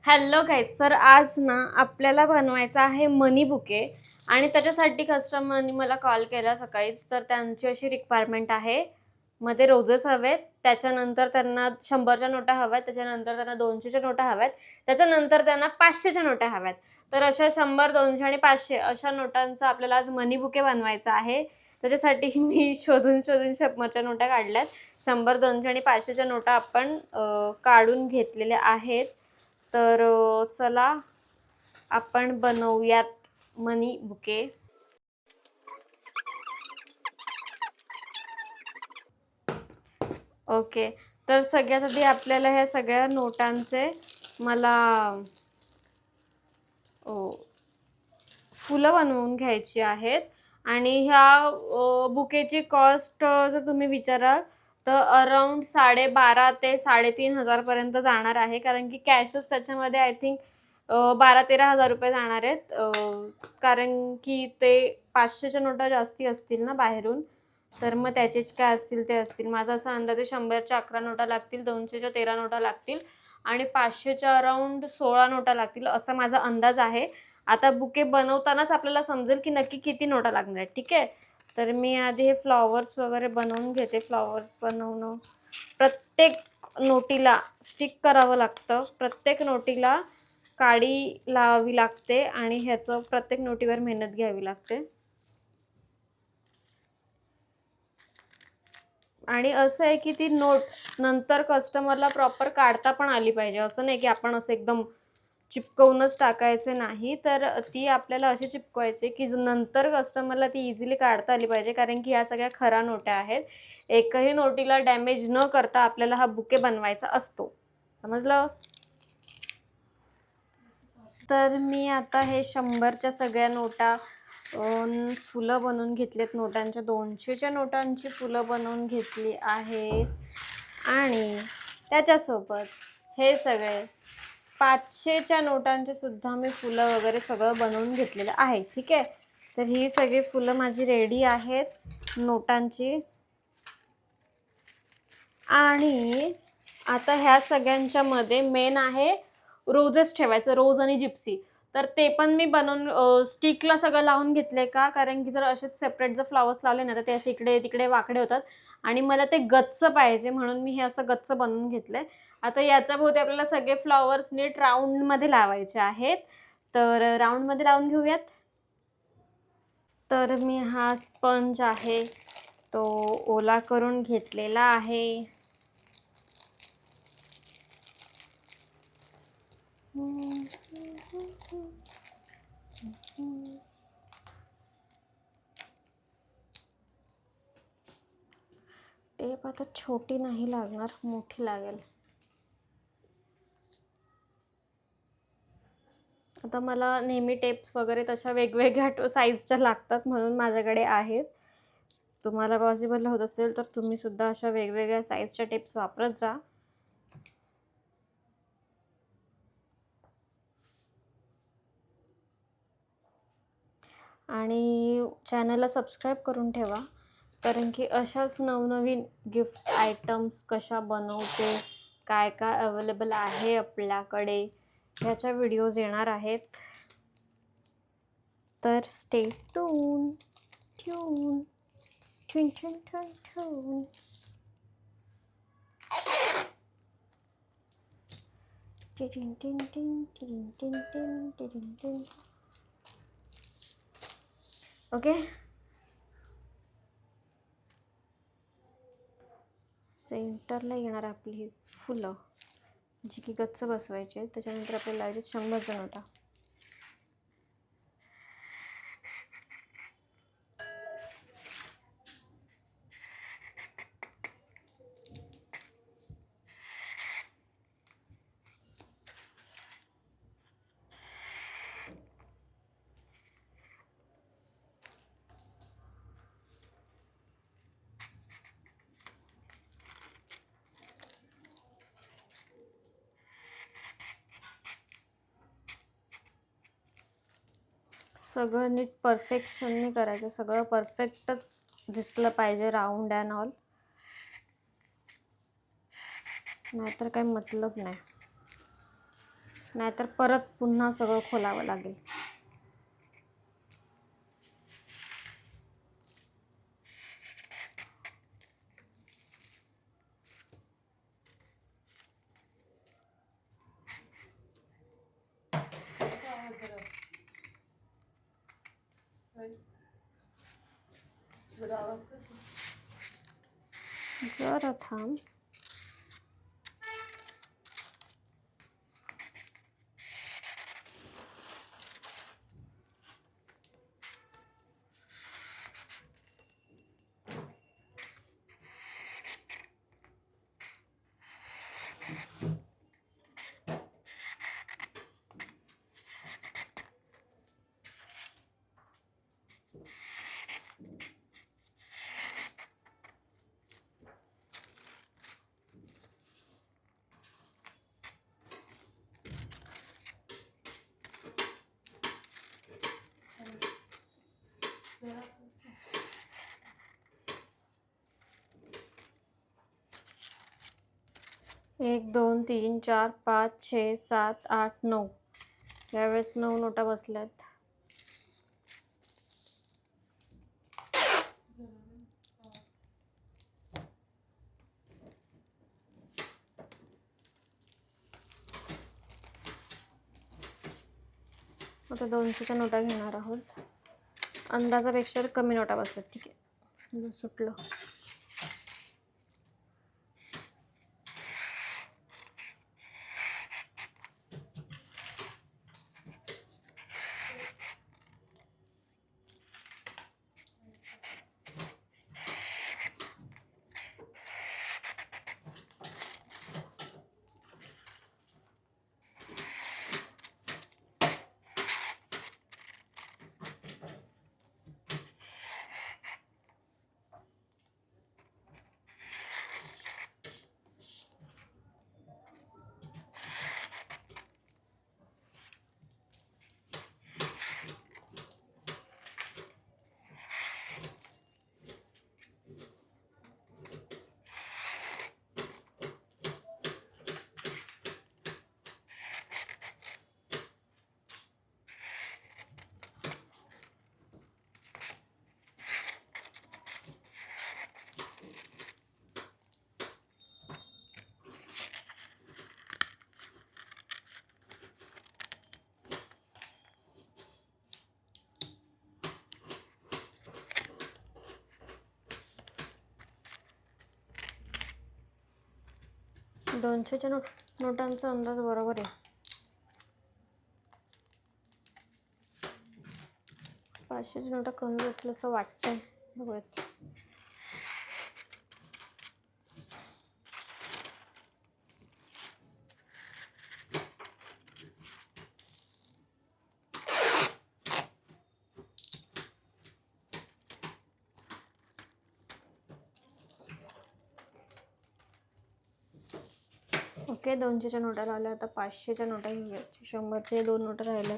Hello guys, तर आज ना आपल्याला बनवायचा आहे मनी बुके आणि त्याच्यासाठी कस्टमरनी मला कॉल केला सकाळीच. तर त्यांची अशी रिक्वायरमेंट आहे, मध्ये रोजेस हवेत, त्याच्यानंतर त्यांना 100च्या नोटा हव्यात, त्याच्यानंतर त्यांना 200च्या नोटा हव्यात, त्याच्यानंतर त्यांना 500च्या नोटा हव्यात. तर अशा 100, 200 आणि 500 अशा नोटांचा आपल्याला आज मनी बुके बनवायचा आहे. त्याच्यासाठी मी शोधून 100च्या नोटा काढल्यात. 100, 200 आणि 500च्या नोटा आपण काढून घेतलेल्या आहेत. तर चला आपण बनवूयात मनी बुके. ओके, तर सगळ्यात आधी आपल्याला ह्या सगळ्या नोटांचे मला फुलं बनवून घ्यायची आहेत. आणि ह्या बुकेची कॉस्ट जर तुम्ही विचाराल तर अराउंड 12.5 ते 3.5 पर्यंत जाणार आहे, कारण की कॅशच त्याच्यामध्ये आय थिंक 12-13 हजार रुपये जाणार आहेत. कारण की ते 500च्या नोटा जास्ती असतील ना बाहेरून, तर मग त्याचेच काय असतील ते असतील. माझा असा अंदाज आहे 100च्या 11 नोटा लागतील, 200च्या 13 नोटा लागतील आणि 500च्या अराउंड 16 नोटा लागतील, असा माझा अंदाज आहे. आता बुके बनवतानाच आपल्याला समजेल की नक्की किती नोटा लागणार आहेत. ठीक आहे, तर मी आधी हे फ्लॉवर्स वगैरे बनवून घेते. फ्लॉवर्स बनवणं प्रत्येक नोटीला स्टिक करावं लागतं, प्रत्येक नोटीला काडी लावावी लागते आणि ह्याचं प्रत्येक नोटीवर मेहनत घ्यावी लागते. आणि असं आहे की ती नोट नंतर कस्टमरला प्रॉपर काढता पण आली पाहिजे. असं नाही की आपण असं एकदम चिपकवूनच टाकायचे नाही, तर ती आपल्याला अशी चिपकवायची की नंतर कस्टमरला ती इझिली काढता आली पाहिजे, कारण की ह्या सगळ्या खऱ्या नोट्या आहेत. एकही नोटीला डॅमेज न करता आपल्याला हा बुके बनवायचा असतो. समजलं? तर मी आता हे 100च्या सगळ्या नोटा फुलं बनवून घेतलेत. नोटांच्या 200च्या नोटांची फुलं बनवून घेतली आहेत आणि त्याच्यासोबत हे सगळे 500च्या नोटांचे सुद्धा मी फुलं वगैरे सगळं बनवून घेतलेलं आहे. ठीक आहे, तर ही सगळी फुलं माझी रेडी आहेत नोटांची. आणि आता ह्या सगळ्यांच्या मध्ये मेन आहे रोजेस ठेवायचं, रोज आणि जिप्सी. तर ते पण मी बनवून स्टिकला सगळं लावून घेतले का, कारण की जर असेच सेपरेट जर फ्लॉवर्स लावले ना तर ते असे इकडे तिकडे वाकडे होतात आणि मला ते गच्च पाहिजे, म्हणून मी हे असं गच्च बनवून घेतलंय. आता याच्याभोवती आपल्याला सगळे फ्लॉवर्स नीट राऊंडमध्ये लावायचे आहेत, तर राऊंडमध्ये लावून घेऊयात. तर मी हा स्पंज आहे तो ओला करून घेतलेला आहे. टेप आता छोटी नाही लागणार, मोठी लागेल. आता मला नेहमी टेप्स वगैरे तशा वेगवेगळ्या साईजच्या लागतात, म्हणून माझ्याकडे आहेत. तुम्हाला पॉसिबल होत असेल तर तुम्ही सुद्धा अशा वेगवेगळ्या साईजच्या टेप्स वापरत जा. आणि चॅनलला सबस्क्राईब करून ठेवा, कारण की अशाच नवनवीन गिफ्ट आयटम्स कशा बनवते, काय काय अवेलेबल आहे आपल्याकडे, ह्याच्या व्हिडिओज येणार आहेत. तर stay tune tune tune tune tune tune. Tin tin tin tin tin tin tin tin. Okay, सेंटरला येणार आपली फुलं जी की गच्च बसवायची आहेत. त्याच्यानंतर आपल्याला लावायचे 100च्या नोटा. सगळं नीट परफेक्शनने करायचं, सगळं परफेक्टच दिसलं पाहिजे, राऊंड अँड ऑल, नाहीतर काही मतलब नाही. नाहीतर परत पुन्हा सगळं खोलावं लागेल. जरा थांब. एक 2 3 4 5 6 7 8 9 यावेळेस 9 नोटा बसल्यात. आता 200च्या नोटा घेणार आहोत. अंदाजापेक्षा कमी नोटा बसल्यात. ठीक आहे, सुटलं. दोनशेच्या नोटांचा अंदाज बरोबर आहे. 500च्या नोटा कमी भेटलं असं वाटतंय. बघूयात. ओके, 200च्या नोटा लावल्या. आता 500च्या नोटा घेऊयात. 100चे 2 नोटा राहिल्या.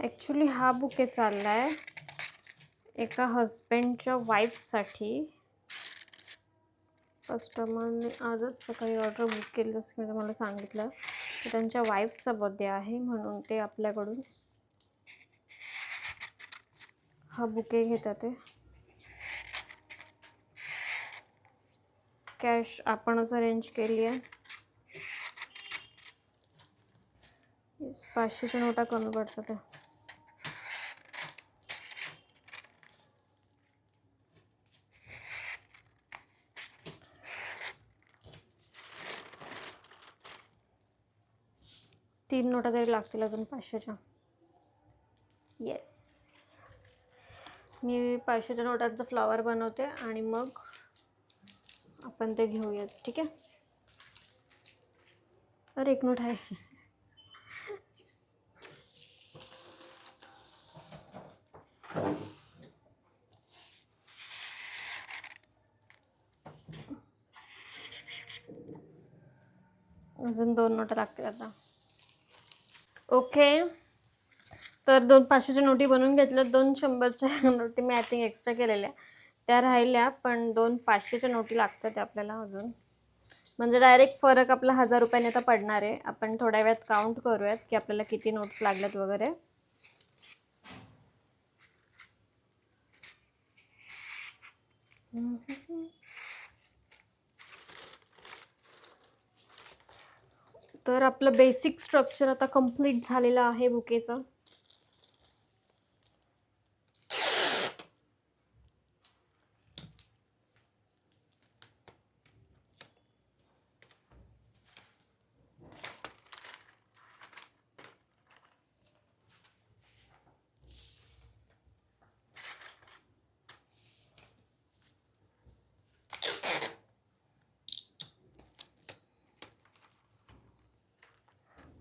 ॲक्च्युली हा बुके चालला आहे एका हजबंडच्या वाईफसाठी. कस्टमरने आजच सकाळी ऑर्डर बुक केली, जसं मी तुम्हाला सांगितलं. तर त्यांच्या वाईफचा बर्थडे आहे म्हणून ते आपल्याकडून हा बुके घेतात. कॅश आपणच अरेंज केली आहे. 500च्या नोटा कमी पडतात. 3 नोटा तरी लागतील अजून 500च्या. येस, मी 500च्या नोटांचं फ्लॉवर बनवते आणि मग आपण ते घेऊयात. ठीक आहे. अरे 1 नोट आहे. अजून 2 नोटा लागतील आता. ओके, तर 2 500च्या नोटी बनवून घेतल्या. 2 100च्या नोटी मी आय थिंक एक्स्ट्रा केलेल्या त्या राहिल्या, पण 2 500च्या नोटी लागतात आपल्याला अजून. म्हणजे डायरेक्ट फरक आपला 1000 रुपयाने आता पडणार आहे. आपण थोड्या वेळात काउंट करूयात की आपल्याला किती नोट्स लागल्यात वगैरे. तर आपलं बेसिक स्ट्रक्चर आता कंप्लीट झालेलं आहे बुकेचं.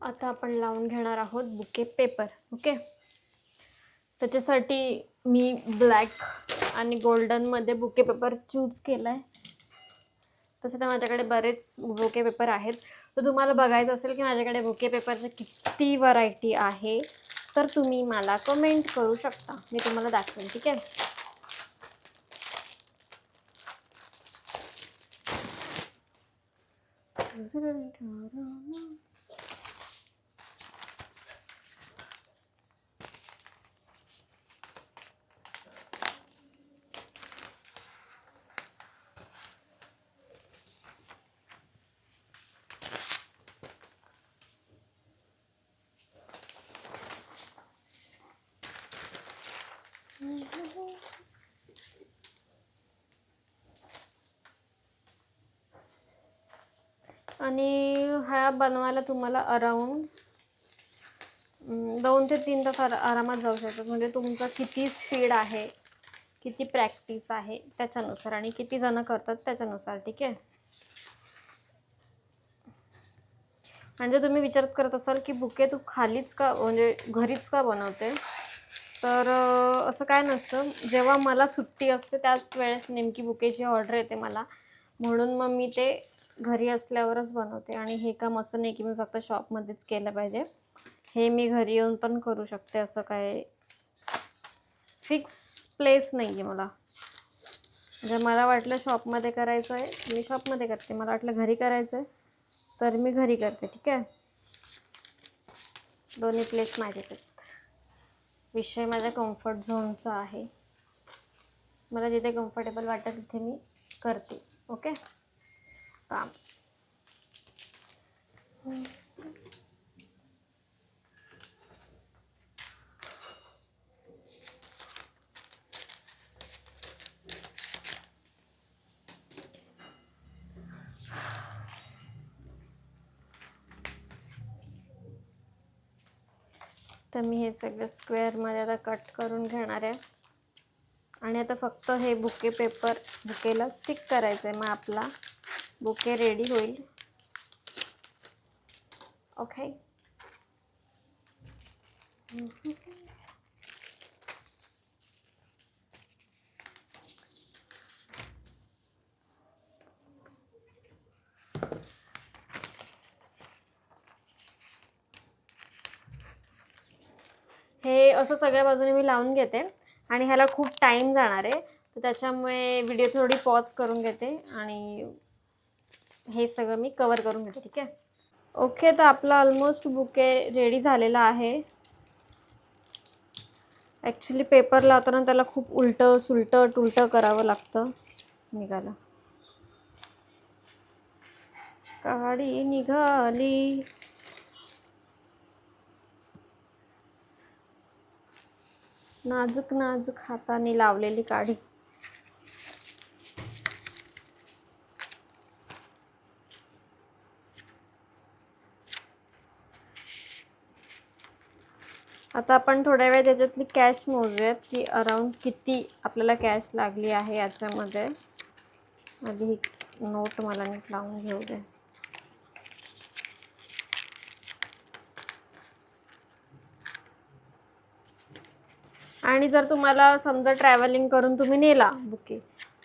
आता आपण लावून घेणार आहोत बुके पेपर. ओके, त्याच्यासाठी मी ब्लॅक आणि गोल्डनमध्ये बुके पेपर चूज केला आहे. तसं तर माझ्याकडे बरेच बुके पेपर आहेत. तर तुम्हाला बघायचं असेल की माझ्याकडे बुके पेपरच्या किती व्हरायटी आहे तर तुम्ही मला कमेंट करू शकता, मी तुम्हाला दाखवेन. ठीक आहे. आणि हा बनवायला तुम्हाला अराउंड 2 ते 3 तास आरामात जाऊ शकतात. म्हणजे तुमचा किती स्पीड आहे, किती प्रॅक्टिस आहे त्याच्यानुसार आणि किती जण करतात त्याच्यानुसार. ठीक आहे. म्हणजे तुम्ही विचार करत असाल की बुके तू खालीच का, म्हणजे घरीच का बनवते, तर असं काय नसतं. जेव्हा मला सुट्टी असते त्याच वेळेस नेमकी बुकेची ऑर्डर येते मला, म्हणून मग मी ते घरी असल्यावरच बनवते. आणि हे काम असं नाही की मी फक्त शॉपमध्येच केलं पाहिजे, हे मी घरी येऊन पण करू शकते. असं काय फिक्स प्लेस नाही आहे मला. जर मला वाटलं शॉपमध्ये करायचं आहे मी शॉपमध्ये करते, मला वाटलं घरी करायचं आहे तर मी घरी करते. ठीक आहे. दोन्ही प्लेस माझेच आहेत. विषय माझ्या कम्फर्ट झोनचा आहे. मला जिथे कम्फर्टेबल वाटतं तिथे मी करते. ओके. काम तर मी हे सगळं स्क्वेअरमध्ये आता कट करून घेणार आहे. आणि आता फक्त हे बुके पेपर बुकेला स्टिक करायचं आहे, मग आपला बुके रेडी होईल. ओके. हे असं सगळ्या बाजूने मी लावून घेते आणि ह्याला खूप टाईम जाणार आहे, तर त्याच्यामुळे व्हिडिओ थोडी पॉज करून घेते आणि हे सगळं मी कवर करून घेते. ठीक आहे. ओके, तर आपला ऑलमोस्ट बुके रेडी झालेला आहे. ॲक्च्युली पेपर लावताना त्याला खूप उलटं सुलटं टुलटं करावं लागतं. निघालं, काडी निघाली. नाजूक नाजूक हाताने लावलेली काडी. आता आपण थोड्या वेळ त्याच्यातली कॅश मोजूयात की अराउंड किती आपल्याला कॅश लागली आहे याच्यामध्ये. आधी ही नोट मला नीट लावून घेऊ दे. आणि जर तुम्हाला समजा ट्रॅव्हलिंग करून तुम्ही नेला बुके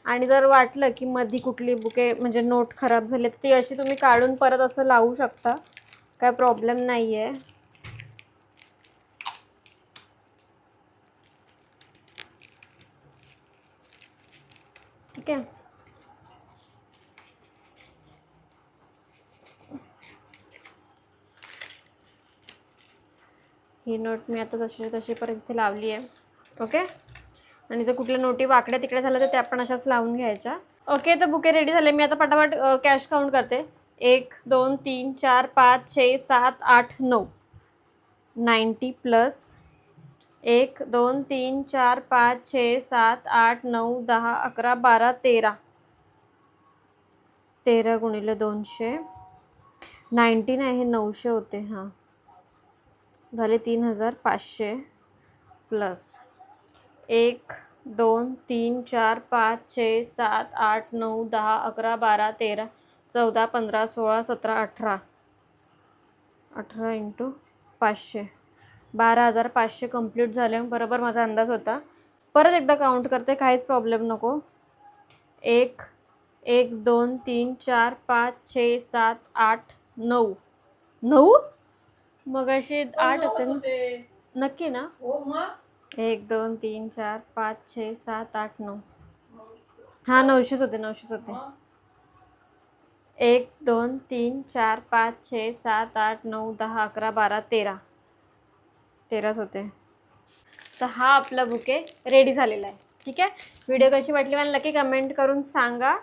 आणि जर वाटलं की मधी कुठली बुके म्हणजे नोट खराब झाली तर ती अशी तुम्ही काढून परत असं लावू शकता, काय प्रॉब्लेम नाही आहे. ठीक आहे. ही नोट मी आता तशी तशी परत इथे लावली आहे. ओके. आणि जर कुठल्या नोटी वाकड्या तिकडे झाल्या तर त्या पण अशाच लावून घ्यायच्या. ओके. तर बुके रेडी झाले. मी आता पटापट कॅश काउंट करते. 1 2 3 4 5 6 7 8 9 90 प्लस 1 2 3 4 5 6 7 8 9 10 11 12 13 13 गुणिले 200 19 आहे, 900 होते. हां झाले 3500 प्लस 1 2 3 4 5 6 7 8 9 10 11 12 13 14 15 16 17 18 18 इंटू 500 12,500 कंप्लीट झाले. बरोबर माझा अंदाज होता. परत एकदा काउंट करते, काहीच प्रॉब्लेम नको. 1 1 2 3 4 5 6 7 8 9 9 मग असे 8 होते ना, नक्की ना? 1 2 3 4 5 6 7 8 9 हां 900 होते, 900 होते. 1 2 3 4 5 6 7 8 9 10 11 12 13 13 होते. तर हा आपला बुके रेडी झालेला आहे. ठीक आहे. व्हिडिओ कशी वाटली मला नक्की कमेंट करून सांगा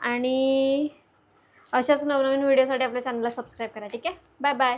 आणि अशाच नवनवीन व्हिडिओसाठी आपल्या चॅनलला सबस्क्राईब करा. ठीक आहे. Bye bye.